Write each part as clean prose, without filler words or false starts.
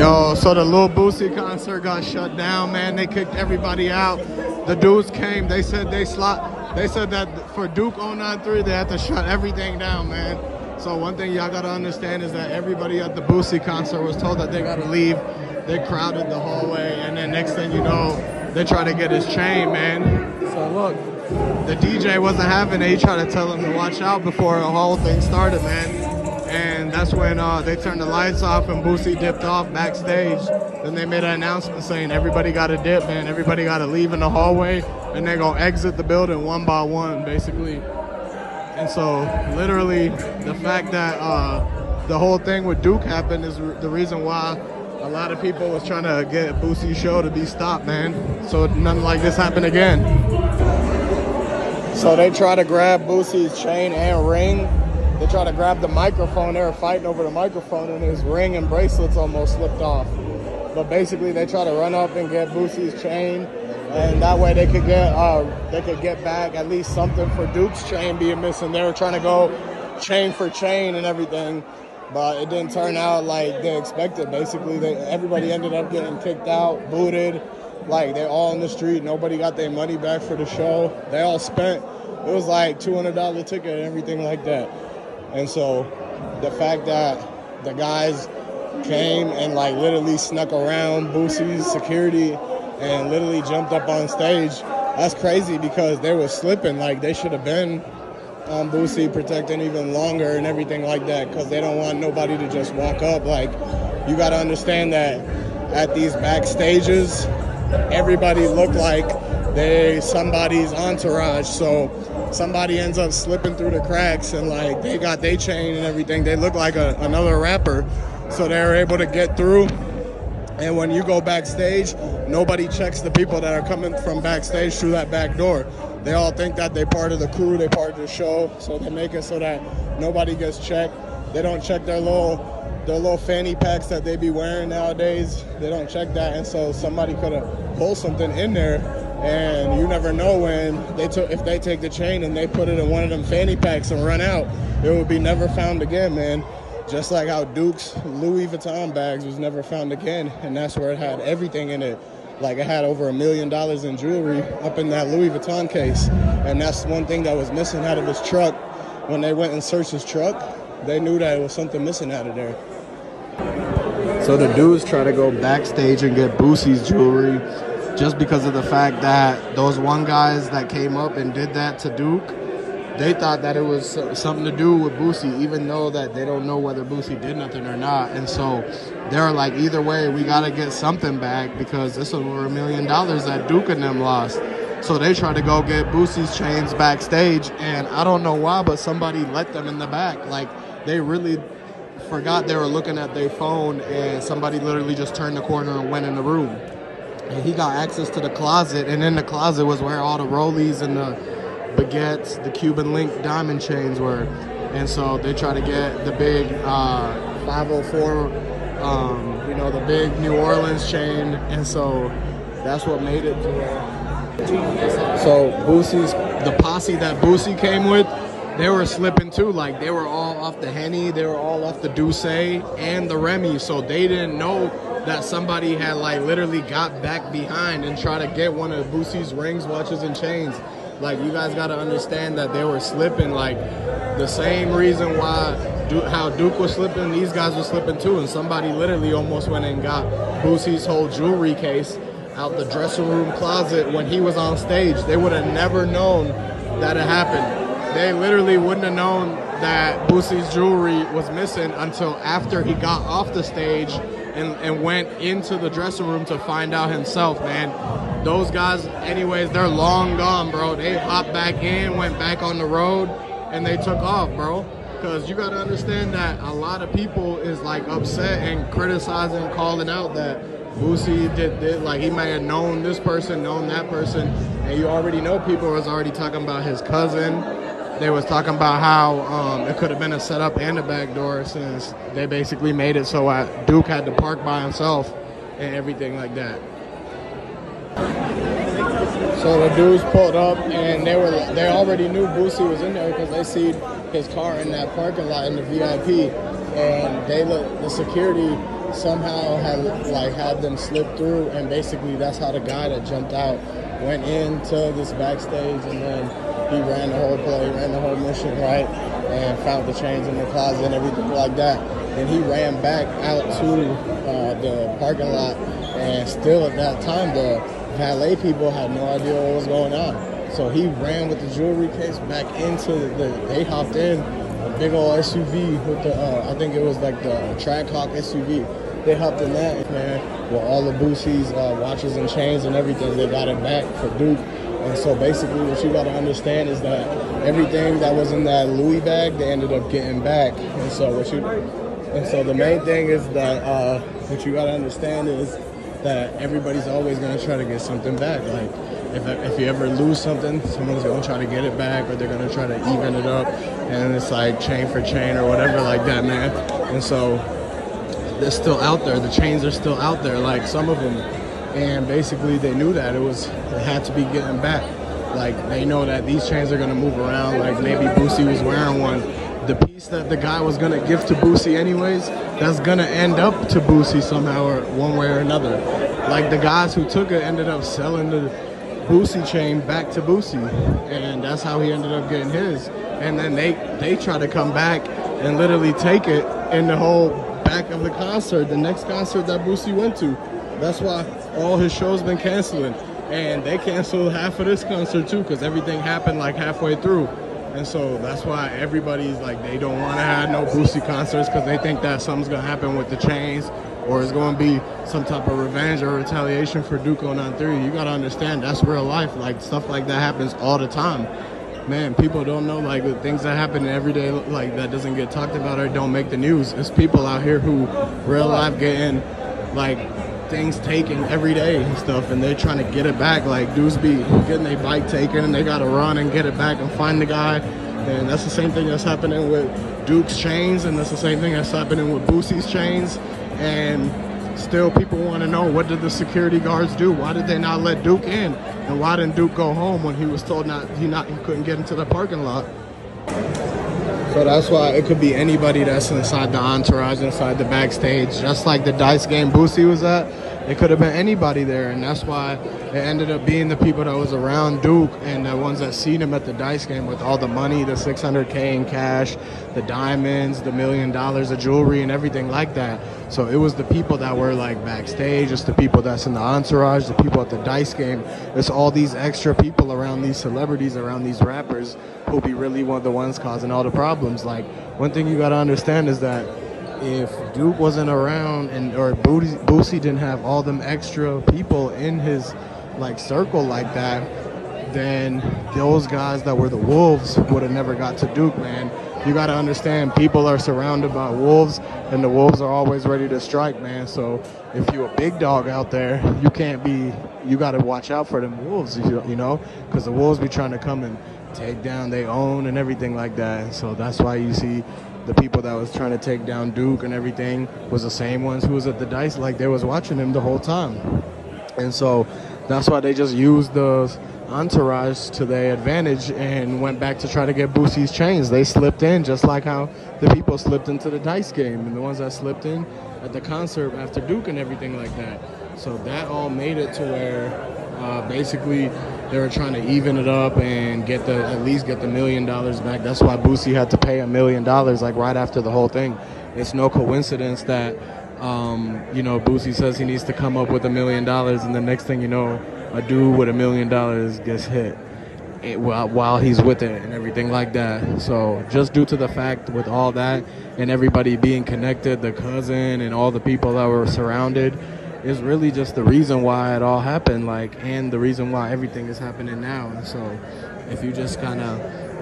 Yo, so the Lil Boosie concert got shut down, man. They kicked everybody out. The dudes came. They said they said that for Duke 093, they had to shut everything down, man. So one thing y'all gotta understand is that everybody at the Boosie concert was told that they gotta leave. They crowded the hallway, and then next thing you know, they tried to get his chain, man. So look, the DJ wasn't having it. He tried to tell him to watch out before the whole thing started, man. And that's when they turned the lights off and Boosie dipped off backstage. Then they made an announcement saying everybody got to dip, man. Everybody got to leave in the hallway, and they're going to exit the building one by one, basically. And so, literally, the fact that the whole thing with Duke happened is the reason why a lot of people was trying to get Boosie's show to be stopped, man. So nothing like this happened again. So they try to grab Boosie's chain and ring. They try to grab the microphone. They were fighting over the microphone, and his ring and bracelets almost slipped off. But basically, they try to run up and get Boosie's chain, and that way they could get back at least something for Duke's chain being missing. They were trying to go chain for chain and everything, but it didn't turn out like they expected. Basically, everybody ended up getting kicked out, booted. Like, they're all in the street. Nobody got their money back for the show. They all spent, it was like $200 ticket and everything like that. And so the fact that the guys came and like literally snuck around Boosie's security and literally jumped up on stage, that's crazy because they were slipping. Like, they should have been on Boosie protecting even longer and everything like that, because they don't want nobody to just walk up. Like, you got to understand that at these backstages, everybody looked like they somebody's entourage. So somebody ends up slipping through the cracks and like they got their chain and everything. They look like another rapper, so they're able to get through. And when you go backstage, nobody checks the people that are coming from backstage through that back door. They all think that they're part of the crew, they're part of the show, so they make it so that nobody gets checked. They don't check their little fanny packs that they be wearing nowadays. They don't check that, and so somebody could have pulled something in there. And you never know when if they take the chain and they put it in one of them fanny packs and run out, it will be never found again, man. Just like how Duke's Louis Vuitton bags was never found again, and that's where it had everything in it. Like, it had over $1 million in jewelry up in that Louis Vuitton case, and that's one thing that was missing out of his truck. When they went and searched his truck, they knew that it was something missing out of there. So the dudes try to go backstage and get Boosie's jewelry, just because of the fact that those one guys that came up and did that to Duke, they thought that it was something to do with Boosie, even though that they don't know whether Boosie did nothing or not. And so they're like, either way, we got to get something back because it's over $1 million that Duke and them lost. So they tried to go get Boosie's chains backstage, and I don't know why, but somebody let them in the back. Like, they really forgot they were looking at their phone, and somebody literally just turned the corner and went in the room. And he got access to the closet, and in the closet was where all the rollies and the baguettes, the Cuban link diamond chains were. And so they try to get the big 504, the big New Orleans chain. And so that's what made it to So the posse that Boosie came with, they were slipping too. Like, they were all off the Henny, they were all off the Douce and the Remy. So they didn't know that somebody had like literally got back behind and tried to get one of Boosie's rings, watches, and chains. Like, you guys got to understand that they were slipping. Like, the same reason why how Duke was slipping, these guys were slipping too. And somebody literally almost went and got Boosie's whole jewelry case out the dressing room closet when he was on stage. They would have never known that it happened. They literally wouldn't have known that Boosie's jewelry was missing until after he got off the stage and went into the dressing room to find out himself, man. Those guys, anyways, they're long gone, bro. They hopped back in, went back on the road, and they took off, bro. Because you got to understand that a lot of people is, like, upset and criticizing, calling out that Boosie did, like, he may have known this person, known that person, and you already know people was already talking about his cousin. They was talking about how it could have been a setup and a backdoor, since they basically made it so Duke had to park by himself and everything like that. So the dudes pulled up, and they already knew Boosie was in there because they seen his car in that parking lot in the VIP, and the security somehow had them slip through, and basically that's how the guy that jumped out went into this backstage, and then he ran the whole play, ran the whole mission, right, and found the chains in the closet and everything like that. Then he ran back out to the parking lot, and still at that time the valet people had no idea what was going on. So he ran with the jewelry case back into they hopped in a big old SUV with the, I think it was like the Trackhawk SUV. They hopped in that, man, with all the Boosie's watches and chains and everything. They got it back for Duke. And so basically what you got to understand is that everything that was in that Louis bag, they ended up getting back. And so the main thing is that what you got to understand is that everybody's always going to try to get something back. Like, if you ever lose something, someone's going to try to get it back, or they're going to try to even it up, and it's like chain for chain or whatever like that, man. And so they're still out there. The chains are still out there, like some of them. And basically they knew that it had to be getting back. Like, they know that these chains are going to move around. Like, maybe Boosie was wearing one. The piece that the guy was going to give to Boosie anyways, that's going to end up to Boosie somehow, or one way or another. Like, the guys who took it ended up selling the Boosie chain back to Boosie, and that's how he ended up getting his. And then they try to come back and literally take it in the whole back of the concert, the next concert that Boosie went to. That's why all his shows been canceling, and they canceled half of this concert too, because everything happened like halfway through. And so that's why everybody's like, they don't want to have no Boosie concerts, because they think that something's gonna happen with the chains, or it's going to be some type of revenge or retaliation for Duke 093. You got to understand, that's real life. Like, stuff like that happens all the time. Man, people don't know, like, the things that happen in everyday, like, that doesn't get talked about or don't make the news. There's people out here who real life getting, like, things taken every day and stuff, and they're trying to get it back. Like, dudes be getting their bike taken, and they got to run and get it back and find the guy. And that's the same thing that's happening with Duke's chains, and that's the same thing that's happening with Boosie's chains. And still people want to know, what did the security guards do? Why did they not let Duke in? And why didn't Duke go home when he was told he couldn't get into the parking lot? So that's why it could be anybody that's inside the entourage, inside the backstage. Just like the Dice game Boosie was at, it could have been anybody there, and that's why it ended up being the people that was around Duke and the ones that seen him at the Dice game with all the money, the $600K in cash, the diamonds, the $1 million of jewelry and everything like that. So it was the people that were like backstage, it's the people that's in the entourage, the people at the Dice game. It's all these extra people around these celebrities, around these rappers, who be really one of the ones causing all the problems. Like, one thing you gotta understand is that if Duke wasn't around, or Boosie didn't have all them extra people in his like circle like that, then those guys that were the wolves would have never got to Duke, man. You got to understand, people are surrounded by wolves, and the wolves are always ready to strike, man. So if you're a big dog out there, you got to watch out for them wolves, you know, because the wolves be trying to come and take down their own and everything like that. And so that's why you see the people that was trying to take down Duke and everything was the same ones who was at the Dice, like they was watching him the whole time. And so that's why they just used the entourage to their advantage and went back to try to get Boosie's chains. They slipped in just like how the people slipped into the Dice game, and the ones that slipped in at the concert after Duke and everything like that. So that all made it to where basically they were trying to even it up and at least get the $1 million back. That's why Boosie had to pay $1 million like right after the whole thing. It's no coincidence that you know, Boosie says he needs to come up with $1 million, and the next thing you know, a dude with $1 million gets hit while he's with it and everything like that. So just due to the fact with all that and everybody being connected, the cousin and all the people that were surrounded, is really just the reason why it all happened, like, and the reason why everything is happening now. And so if you just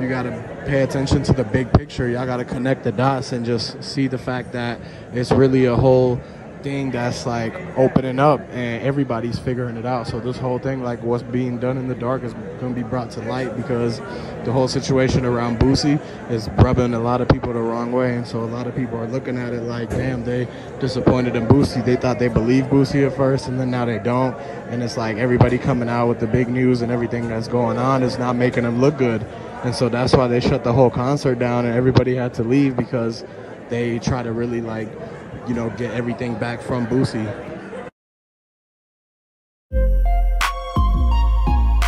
you got to pay attention to the big picture, y'all got to connect the dots and just see the fact that it's really a whole thing that's like opening up and everybody's figuring it out. So this whole thing, like what's being done in the dark, is going to be brought to light, because the whole situation around Boosie is rubbing a lot of people the wrong way. And so a lot of people are looking at it like, damn, they disappointed in Boosie. They thought they believed Boosie at first, and then now they don't. And it's like everybody coming out with the big news and everything that's going on is not making them look good. And so that's why they shut the whole concert down and everybody had to leave, because they try to really like you know, get everything back from Boosie.